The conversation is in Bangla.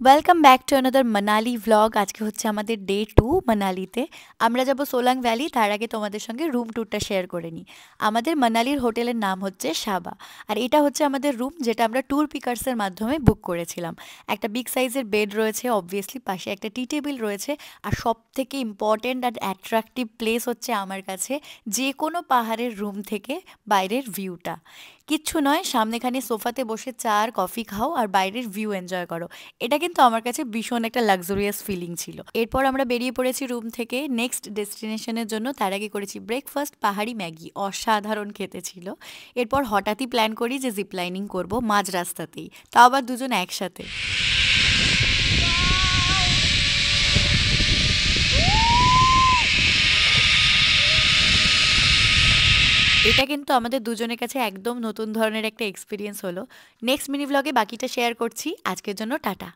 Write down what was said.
Welcome back to another Manali vlog. আজকে হচ্ছে আমাদের ডে 2 মানালিতে। আমরা যাব সোলাং ভ্যালি। তার আগে তোমাদের সঙ্গে রুম ট্যুরটা শেয়ার করে নিই। আমাদের মানালির হোটেলের নাম হচ্ছে সাবা। আর এটা হচ্ছে আমাদের রুম, যেটা আমরা ট্যুর পিকার্সের মাধ্যমে বুক করেছিলাম। একটা বিগ সাইজের বেড রয়েছে, অবভিয়াসলি পাশে একটা টি টেবিল রয়েছে। আর সব থেকে ইম্পর্ট্যান্ট আর অ্যাট্রাকটিভ প্লেস হচ্ছে আমার কাছে যে কোনো পাহাড়ের রুম থেকে বাইরের ভিউটা। কিচ্ছু নয়, সামনেখানে সোফাতে বসে চা আর কফি খাও আর বাইরের ভিউ এনজয় করো। এটা কিন্তু আমার কাছে ভীষণ একটা লাক্সারিয়াস ফিলিং ছিল। এরপর আমরা বেরিয়ে পড়েছি রুম থেকে নেক্সট ডেস্টিনেশনের জন্য। তার আগে করেছি ব্রেকফাস্ট, পাহাড়ি ম্যাগি, অসাধারণ খেতে ছিল। এরপর হঠাৎই প্ল্যান করি যে জিপ লাইনিং করবো মাঝ রাস্তাতেই, তাও আবার দুজন একসাথে। এটা কিন্তু আমাদের দুজনের কাছে একদম নতুন ধরনের একটা এক্সপিরিয়েন্স হলো। নেক্সট মিনি ভ্লগে বাকিটা শেয়ার করছি। আজকের জন্য টাটা।